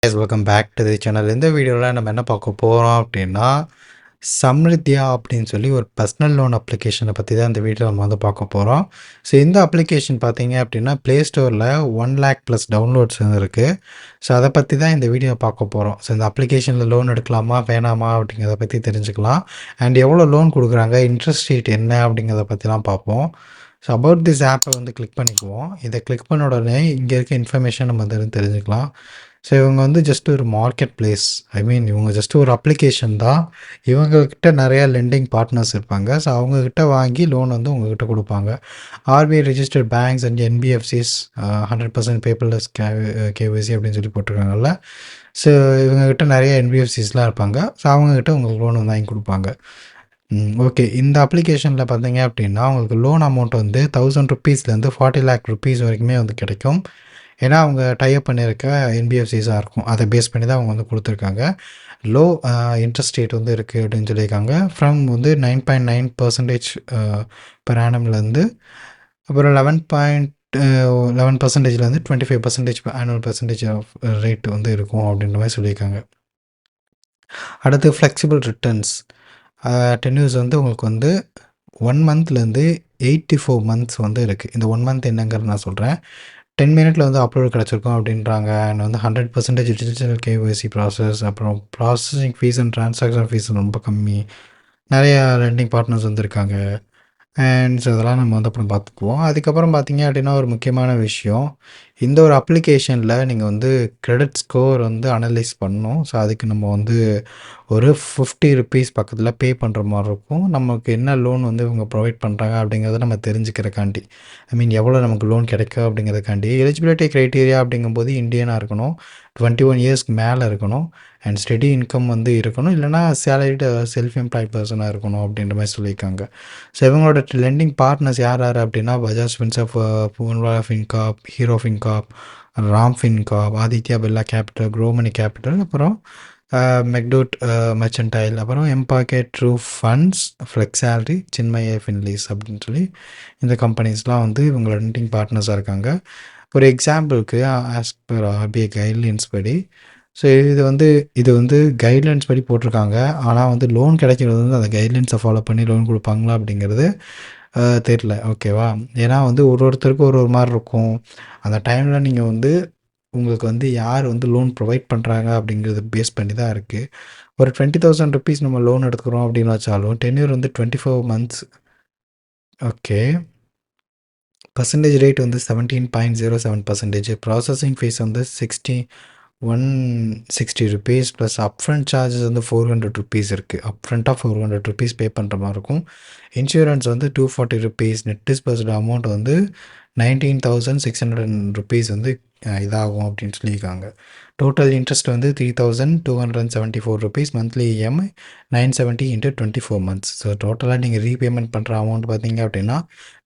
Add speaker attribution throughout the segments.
Speaker 1: Guys welcome back to the channel. இந்த வீடியோவில் நம்ம என்ன பார்க்க போகிறோம் அப்படின்னா, சம்ரித்யா அப்படின்னு சொல்லி ஒரு பர்சனல் லோன் அப்ளிகேஷனை பற்றி தான் இந்த வீடியோ நம்ம வந்து பார்க்க போகிறோம். ஸோ இந்த அப்ளிகேஷன் பார்த்தீங்க அப்படின்னா ப்ளே ஸ்டோரில் 1,00,000 ப்ளஸ் டவுன்லோட்ஸ் இருக்குது. ஸோ அதை பற்றி தான் இந்த வீடியோ பார்க்க போகிறோம். ஸோ இந்த அப்ளிகேஷனில் லோன் எடுக்கலாமா வேணாமா அப்படிங்கிறத பற்றி தெரிஞ்சுக்கலாம். அண்ட் எவ்வளோ லோன் கொடுக்குறாங்க, இன்ட்ரெஸ்ட் ரேட் என்ன அப்படிங்கிறத பற்றிலாம் பார்ப்போம். ஸோ அபவுட் திஸ் ஆப்பை வந்து கிளிக் பண்ணிக்குவோம். இதை கிளிக் பண்ண உடனே இங்கே இருக்க இன்ஃபர்மேஷன் நம்ம வந்து தெரிஞ்சுக்கலாம். ஸோ இவங்க வந்து ஜஸ்ட் ஒரு மார்க்கெட் பிளேஸ், இவங்க ஜஸ்ட் ஒரு அப்ளிகேஷன் தான். இவங்கக்கிட்ட நிறையா லெண்டிங் பார்ட்னர்ஸ் இருப்பாங்க. ஸோ அவங்கக்கிட்ட வாங்கி லோன் வந்து உங்கள்கிட்ட கொடுப்பாங்க. RBI registered banks and NBFCs 100% paperless KYC அப்படின்னு சொல்லி போட்டிருக்காங்கல்ல. ஸோ இவங்கக்கிட்ட நிறைய என்பிஎஃப்சிஸ்லாம் இருப்பாங்க. ஸோ அவங்கக்கிட்ட உங்களுக்கு லோன் வந்து வாங்கி கொடுப்பாங்க. ஓகே. இந்த அப்ளிகேஷனில் பார்த்தீங்க அப்படின்னா உங்களுக்கு லோன் அமௌண்ட் வந்து 1,000 ருப்பீஸ்லேருந்து 40 லேக் ருப்பீஸ் வரைக்குமே வந்து கிடைக்கும். ஏன்னா அவங்க டைப் பண்ணியிருக்க என்பிஎஃப்சிஸாக இருக்கும். அதை பேஸ் பண்ணி தான் அவங்க வந்து கொடுத்துருக்காங்க. லோ இன்ட்ரெஸ்ட் ரேட் வந்து இருக்குது அப்படின்னு சொல்லியிருக்காங்க. ஃப்ரம் வந்து 9.9% பெர் ஆனம்லேருந்து அப்புறம் 11.11%லேருந்து 25% ஆனுவல் பர்சன்டேஜ் ஆஃப் ரேட் வந்து இருக்கும் அப்படின்ற மாதிரி சொல்லியிருக்காங்க. அடுத்து ஃப்ளெக்சிபிள் ரிட்டர்ன்ஸ் டென்யூர்ஸ் வந்து உங்களுக்கு வந்து 1 மந்த்லேருந்து 84 மந்த்ஸ் வந்து இருக்குது. இந்த 1 மந்த் என்னங்கிறது நான் சொல்கிறேன். 10 மினிட்ல வந்து அப்லோட் கிடச்சிருக்கோம் அப்படின்றாங்க. அண்ட் வந்து 100% டிஜிட்டல் கேஒய்சி ப்ராசஸ், அப்புறம் processing fees and transaction fees ரொம்ப கம்மி. நிறையா லெண்டிங் பார்ட்னர்ஸ் வந்துருக்காங்க. அண்ட் ஸோ அதெல்லாம் நம்ம வந்து அப்புறம் பார்த்துக்குவோம். அதுக்கப்புறம் பார்த்தீங்க அப்படின்னா ஒரு முக்கியமான விஷயம், இந்த ஒரு அப்ளிகேஷனில் நீங்கள் வந்து கிரெடிட் ஸ்கோர் வந்து அனலைஸ் பண்ணணும். ஸோ அதுக்கு நம்ம வந்து ஒரு 50 ருப்பீஸ் பக்கத்தில் பே பண்ணுற மாதிரி இருக்கும். நமக்கு என்ன லோன் வந்து இவங்க ப்ரொவைட் பண்ணுறாங்க அப்படிங்கிறத நம்ம தெரிஞ்சுக்கிறக்காண்டி, எவ்வளோ நமக்கு லோன் கிடைக்கும் அப்படிங்கிறதுக்காண்டி. எலிஜிபிலிட்டி க்ரைட்டீரியா அப்படிங்கும்போது இந்தியனாக இருக்கணும், 21 இயர்ஸ்க்கு மேலே இருக்கணும், அண்ட் ஸ்டெடி இன்கம் வந்து இருக்கணும், இல்லைனா சேலரிடு செல்ஃப் எம்ப்ளாய்ட் பர்சனாக இருக்கணும் அப்படின்ற மாதிரி சொல்லியிருக்காங்க. ஸோ இவங்களோட லெண்டிங் பார்ட்னர்ஸ் யார் யார் அப்படின்னா Bajaj Finserv, Poonawalla Fincorp, Hero Fincorp, Ram Fincorp, Aditya Birla Capital, Growmoney Capital, அப்புறம் மெக்டோட் மெர்ச்சன்டைல், அப்புறம் mPokket, True Funds, Flex Salary, Chinmaya Finlease அப்படின்னு சொல்லி இந்த கம்பெனிஸ்லாம் வந்து இவங்க லெண்டிங் பார்ட்னர்ஸாக இருக்காங்க. ஒரு எக்ஸாம்பிளுக்கு ஆஸ் பர் ஆர்பிஐ கைட்லைன்ஸ் படி, ஸோ இது வந்து கைட்லைன்ஸ் படி போட்டிருக்காங்க. ஆனால் வந்து லோன் கிடைக்கிறது வந்து அந்த கைட்லைன்ஸை ஃபாலோ பண்ணி லோன் கொடுப்பாங்களா அப்படிங்கிறது தெரில. ஓகேவா? ஏன்னா வந்து ஒருத்தருக்கும் ஒரு மாதிரி இருக்கும். அந்த டைமில் நீங்கள் வந்து உங்களுக்கு வந்து யார் வந்து லோன் ப்ரொவைட் பண்ணுறாங்க அப்படிங்கிறது பேஸ் பண்ணி தான் இருக்குது. ஒரு 20,000 ருப்பீஸ் நம்ம லோன் எடுத்துக்கிறோம் அப்படின்னு வச்சாலும் டென்யூர் வந்து 24 மந்த்ஸ். ஓகே. பர்சன்டேஜ் ரேட் வந்து 17.07%. ப்ராசஸிங் ஃபீஸ் வந்து 160 ருப்பீஸ் ப்ளஸ் அப்ஃப்ரண்ட் சார்ஜஸ் வந்து 400 ருப்பீஸ் இருக்குது. அப்ஃப்ரண்ட்டாக 400 ருப்பீஸ் பே பண்ணுற மாதிரி இருக்கும். இன்சூரன்ஸ் வந்து 240 ருப்பீஸ். நெட் டிஸ்பர்ஸ்டு அமௌண்ட் வந்து 19,600 ருப்பீஸ் வந்து இதாகும் அப்படின்னு சொல்லியிருக்காங்க. டோட்டல் இன்ட்ரெஸ்ட் வந்து 3,274 rupees. Monthly EMI 970 × 24 months. So டோட்டலாக நீங்கள் ரீபேமெண்ட் பண்ணுற அமௌண்ட் பார்த்தீங்க அப்படின்னா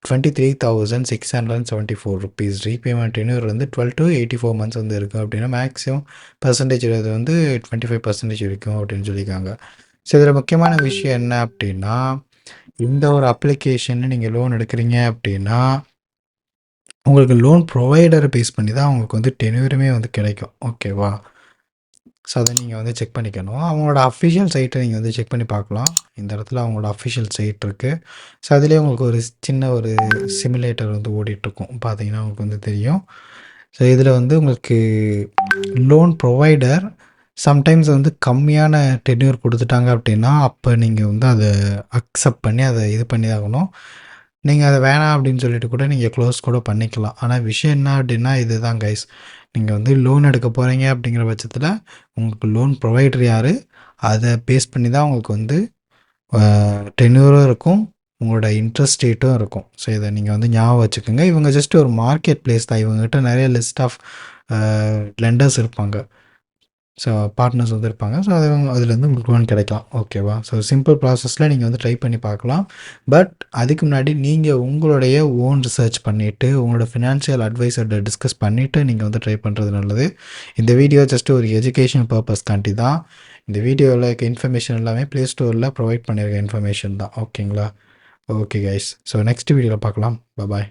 Speaker 1: 23,674 ருப்பீஸ். ரீபேமெண்ட் டென்யூர் வந்து 12 to 84 மந்த்ஸ் வந்து இருக்கும் அப்படின்னா மேக்ஸிமம் பர்சன்டேஜ் இது வந்து 25% இருக்கும் அப்படின்னு சொல்லியிருக்காங்க. ஸோ இதில் முக்கியமான விஷயம் என்ன அப்படின்னா, இந்த ஒரு அப்ளிகேஷன் நீங்கள் லோன் எடுக்கிறீங்க அப்படின்னா உங்களுக்கு லோன் ப்ரொவைடரை பேஸ் பண்ணி தான் உங்களுக்கு வந்து டென்யூருமே வந்து கிடைக்கும். ஓகேவா? ஸோ அதை நீங்கள் வந்து செக் பண்ணிக்கணும். அவங்களோட அஃபிஷியல் சைட்டை நீங்கள் வந்து செக் பண்ணி பார்க்கலாம். இந்த இடத்துல அவங்களோட அஃபிஷியல் சைட் இருக்குது. ஸோ அதிலே உங்களுக்கு ஒரு சின்ன ஒரு சிமுலேட்டர் வந்து ஓடிட்டுருக்கும். பார்த்தீங்கன்னா உங்களுக்கு வந்து தெரியும். ஸோ இதில் வந்து உங்களுக்கு லோன் ப்ரொவைடர் சம்டைம்ஸ் வந்து கம்மியான டென்யூர் கொடுத்துட்டாங்க அப்படின்னா அப்போ நீங்கள் வந்து அதை அக்செப்ட் பண்ணி அதை இது பண்ணி ஆகணும். நீங்கள் அதை வேணாம் அப்படின்னு சொல்லிட்டு கூட நீங்கள் க்ளோஸ் கூட பண்ணிக்கலாம். ஆனால் விஷயம் என்ன அப்படின்னா இதுதான் கைஸ், நீங்கள் வந்து லோன் எடுக்க போகிறீங்க அப்படிங்கிற பட்சத்தில் உங்களுக்கு லோன் ப்ரொவைடர் யார், அதை பேஸ் பண்ணி தான் உங்களுக்கு வந்து டென்யூரும் இருக்கும், உங்களோட இன்ட்ரெஸ்ட் ரேட்டும் இருக்கும். ஸோ இதை நீங்கள் வந்து ஞாபகம் வச்சுக்கோங்க. இவங்க ஜஸ்ட் ஒரு மார்க்கெட் பிளேஸ் தான். இவங்ககிட்ட நிறைய லிஸ்ட் ஆஃப் லெண்டர்ஸ் இருப்பாங்க. ஸோ பார்ட்னர்ஸ் வந்து இருப்பாங்க. ஸோ அதுலேருந்து உங்களுக்கு லோன் கிடைக்கலாம். ஓகேவா? ஸோ சிம்பிள் ப்ராசஸில் நீங்கள் வந்து ட்ரை பண்ணி பார்க்கலாம். பட் அதுக்கு முன்னாடி நீங்கள் உங்களுடைய ஓன் ரிசர்ச் பண்ணிவிட்டு உங்களோட ஃபினான்ஷியல் அட்வைஸர்கிட்ட டிஸ்கஸ் பண்ணிவிட்டு நீங்கள் வந்து ட்ரை பண்ணுறது நல்லது. இந்த வீடியோ ஜஸ்ட் ஒரு எஜுகேஷன் பர்பஸ்க்காண்டி தான். இந்த வீடியோவில் இருக்க இன்ஃபர்மேஷன் எல்லாமே ப்ளே ஸ்டோரில் ப்ரொவைட் பண்ணியிருக்க இன்ஃபர்மேஷன் தான். ஓகேங்களா? Okay guys. ஸோ நெக்ஸ்ட் வீடியோவில் பார்க்கலாம். பாய்.